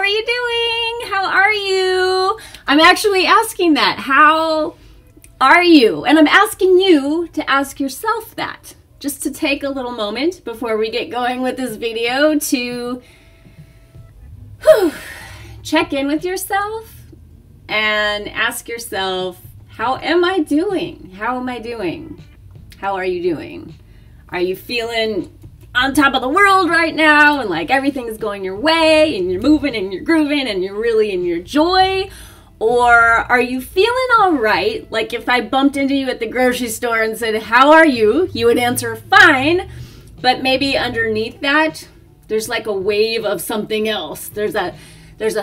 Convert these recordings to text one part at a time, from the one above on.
are you doing? How are you? I'm actually asking that. How are you? And I'm asking you to ask yourself that. Just to take a little moment before we get going with this video to check in with yourself and ask yourself, how am I doing? How am I doing? How are you doing? Are you feeling on top of the world right now and like everything's going your way and you're moving and you're grooving and you're really in your joy? Or are you feeling all right? Like if I bumped into you at the grocery store and said, how are you? You would answer fine, but maybe underneath that, there's like a wave of something else. There's a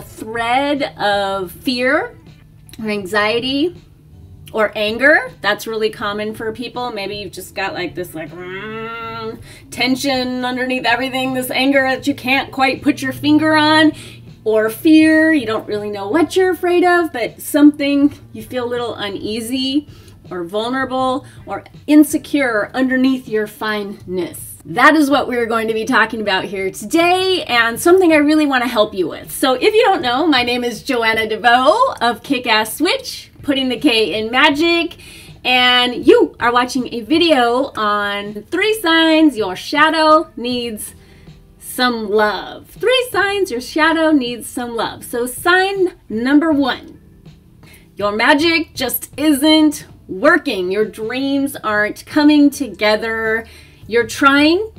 thread of fear or anxiety or anger. That's really common for people. Maybe you've just got like this tension underneath everything, this anger that you can't quite put your finger on, or fear. You don't really know what you're afraid of, but something you feel a little uneasy or vulnerable or insecure underneath your fineness. That is what we're going to be talking about here today, and something I really want to help you with. So if you don't know, my name is Joanna DeVoe of Kick-Ass Switch, putting the K in magic, and you are watching a video on 3 signs your shadow needs some love. 3 signs your shadow needs some love. So sign number 1, your magic just isn't working. Your dreams aren't coming together. You're trying,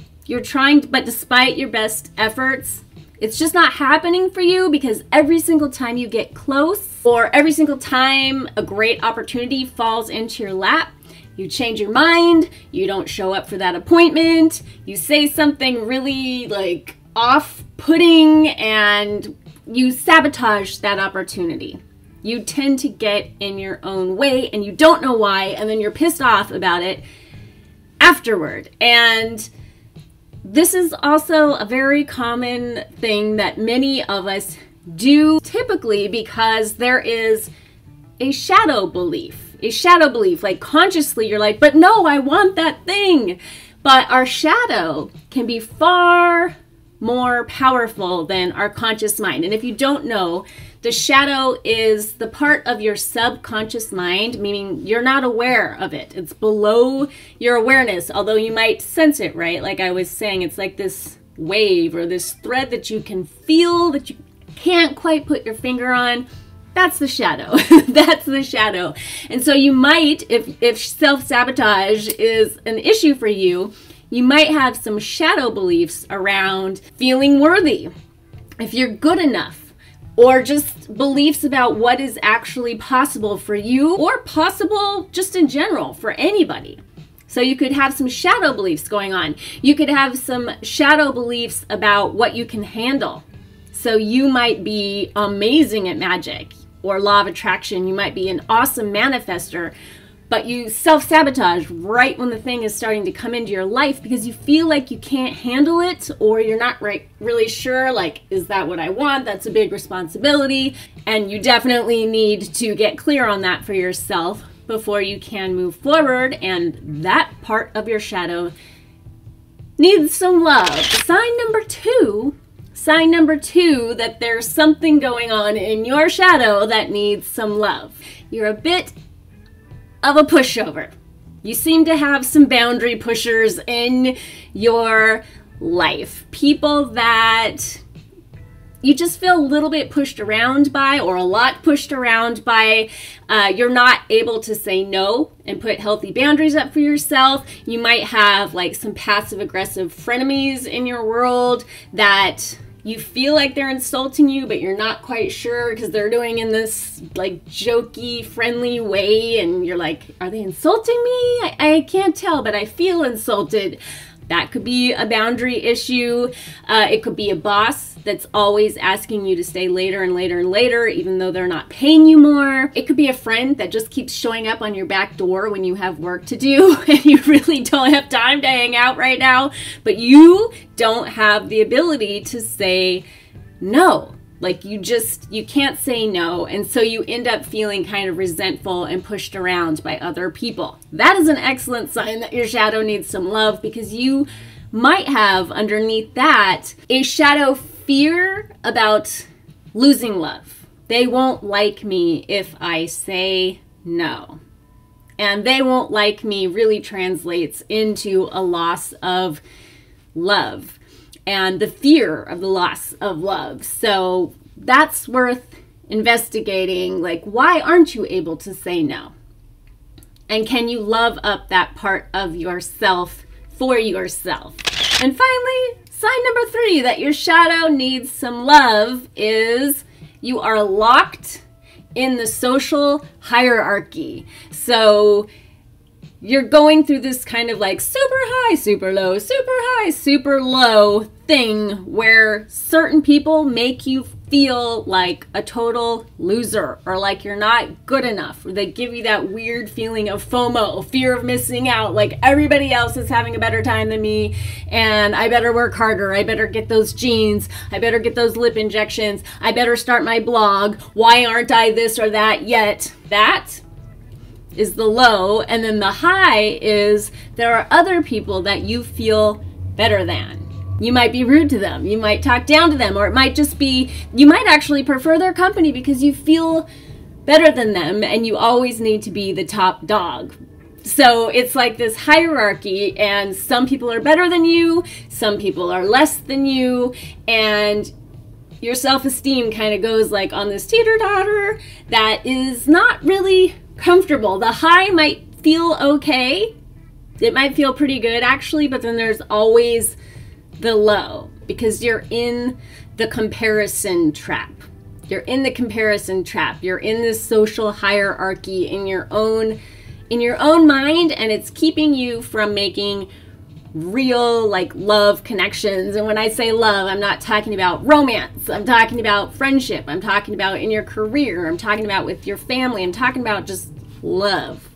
but despite your best efforts, it's just not happening for you, because every single time you get close, or every single time a great opportunity falls into your lap, you change your mind, you don't show up for that appointment, you say something really like off-putting, and you sabotage that opportunity. You tend to get in your own way and you don't know why, and then you're pissed off about it afterward. And this is also a very common thing that many of us do, typically because there is a shadow belief. Like consciously you're like, but no, I want that thing. But our shadow can be far more powerful than our conscious mind. And if you don't know, the shadow is the part of your subconscious mind, meaning you're not aware of it. It's below your awareness, although you might sense it, right? Like I was saying, it's like this wave or this thread that you can feel that you can't quite put your finger on. That's the shadow. That's the shadow. And so you might, if self-sabotage is an issue for you, you might have some shadow beliefs around feeling worthy, if you're good enough, or just beliefs about what is actually possible for you, or possible just in general for anybody. So you could have some shadow beliefs going on. You could have some shadow beliefs about what you can handle. So you might be amazing at magic or law of attraction. You might be an awesome manifester, but you self-sabotage right when the thing is starting to come into your life because you feel like you can't handle it, or you're not really sure, like, is that what I want? That's a big responsibility. And you definitely need to get clear on that for yourself before you can move forward. And that part of your shadow needs some love. Sign number two, that there's something going on in your shadow that needs some love. You're a bit of a pushover. You seem to have some boundary pushers in your life. People that you just feel a little bit pushed around by, or a lot pushed around by. You're not able to say no and put healthy boundaries up for yourself. You might have like some passive aggressive frenemies in your world that you feel like they're insulting you, but you're not quite sure because they're doing in this like jokey, friendly way, and you're like, are they insulting me? I can't tell, but I feel insulted. That could be a boundary issue. It could be a boss that's always asking you to stay later and later and later, even though they're not paying you more. It could be a friend that just keeps showing up on your back door when you have work to do and you really don't have time to hang out right now, but you don't have the ability to say no. Like you can't say no, and so you end up feeling kind of resentful and pushed around by other people. That is an excellent sign that your shadow needs some love, because you might have underneath that a shadow fear about losing love. They won't like me if I say no. And they won't like me really translates into a loss of love and the fear of the loss of love. So that's worth investigating. Like, why aren't you able to say no? And can you love up that part of yourself for yourself? And finally, sign number 3 that your shadow needs some love is you are locked in the social hierarchy. So you're going through this kind of like super high, super low, super high, super low thing where certain people make you feel like a total loser or like you're not good enough. Or they give you that weird feeling of FOMO, fear of missing out, like everybody else is having a better time than me and I better work harder. I better get those jeans. I better get those lip injections. I better start my blog. Why aren't I this or that yet? That is the low. And then the high is there are other people that you feel better than. You might be rude to them. You might talk down to them, or it might just be, you might actually prefer their company because you feel better than them and you always need to be the top dog. So it's like this hierarchy and some people are better than you, some people are less than you, and your self-esteem kind of goes like on this teeter-totter that is not really comfortable. The high might feel okay. It might feel pretty good actually, but then there's always the low because you're in the comparison trap. You're in the comparison trap. You're in this social hierarchy in your own mind, and it's keeping you from making real like love connections. And when I say love, I'm not talking about romance. I'm talking about friendship. I'm talking about in your career. I'm talking about with your family. I'm talking about just love.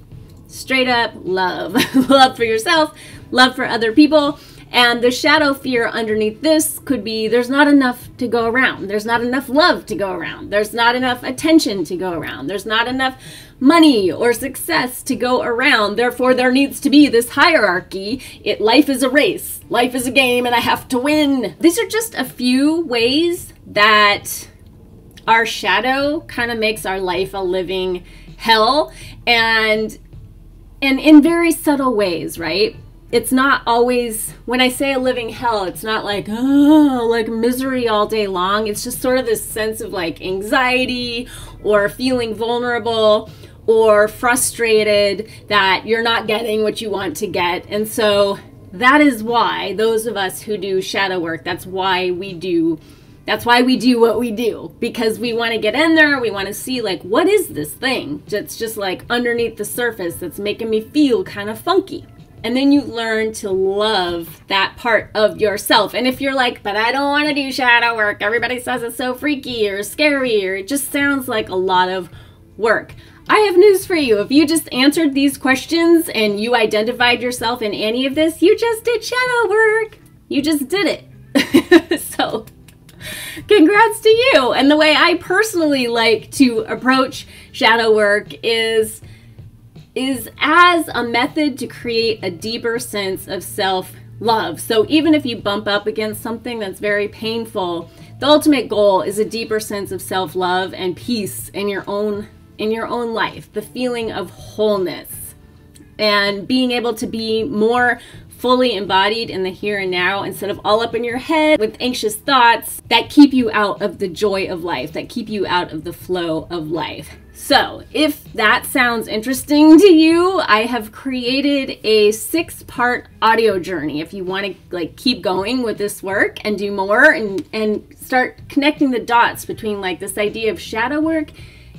Straight up love. Love for yourself, love for other people. And the shadow fear underneath this could be there's not enough to go around. There's not enough love to go around. There's not enough attention to go around. There's not enough money or success to go around. Therefore, there needs to be this hierarchy. Life is a race. Life is a game and I have to win. These are just a few ways that our shadow kind of makes our life a living hell, and in very subtle ways, right? It's not always, when I say a living hell, it's not like, oh, like misery all day long. It's just sort of this sense of like anxiety or feeling vulnerable or frustrated that you're not getting what you want to get. And so that is why those of us who do shadow work, that's why we do what we do, because we want to get in there. We want to see like, what is this thing that's just like underneath the surface that's making me feel kind of funky. And then you learn to love that part of yourself. And if you're like, but I don't want to do shadow work, everybody says it's so freaky or scary, or it just sounds like a lot of work, I have news for you. If you just answered these questions and you identified yourself in any of this, you just did shadow work. You just did it. So congrats to you. And the way I personally like to approach shadow work is as a method to create a deeper sense of self-love. So even if you bump up against something that's very painful, the ultimate goal is a deeper sense of self-love and peace in your own life, the feeling of wholeness and being able to be more fully embodied in the here and now instead of all up in your head with anxious thoughts that keep you out of the joy of life, that keep you out of the flow of life. So if that sounds interesting to you, I have created a 6-part audio journey if you want to like keep going with this work and do more and start connecting the dots between like this idea of shadow work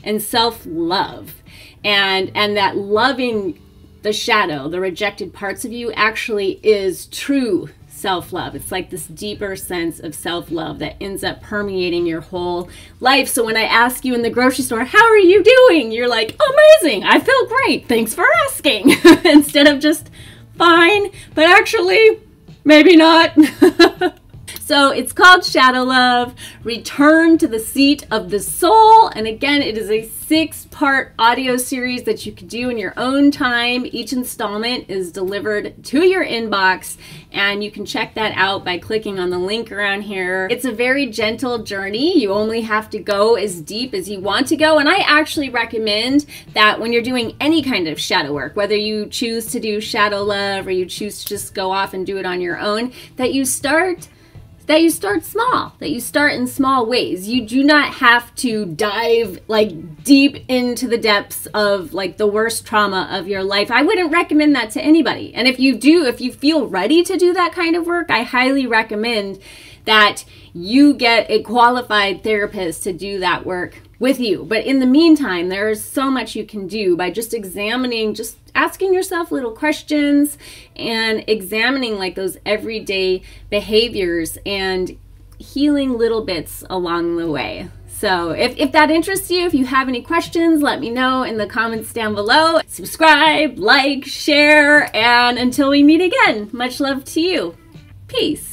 and self-love and that loving the shadow, the rejected parts of you, actually is true self-love. It's like this deeper sense of self-love that ends up permeating your whole life. So when I ask you in the grocery store, how are you doing? You're like, amazing, I feel great, thanks for asking. Instead of just fine, but actually, maybe not. So So it's called Shadow Love, Return to the Seat of the Soul. And again, it is a 6-part audio series that you can do in your own time. Each installment is delivered to your inbox, and you can check that out by clicking on the link around here. It's a very gentle journey. You only have to go as deep as you want to go. And I actually recommend that when you're doing any kind of shadow work, whether you choose to do Shadow Love or you choose to just go off and do it on your own, that you start small, that you start in small ways. You do not have to dive like deep into the depths of like the worst trauma of your life. I wouldn't recommend that to anybody. And if you do, if you feel ready to do that kind of work, I highly recommend that you get a qualified therapist to do that work with you. But in the meantime, there is so much you can do by just examining, just asking yourself little questions and examining like those everyday behaviors and healing little bits along the way. So if that interests you, if you have any questions, let me know in the comments down below. Subscribe, like, share, and until we meet again, much love to you. Peace.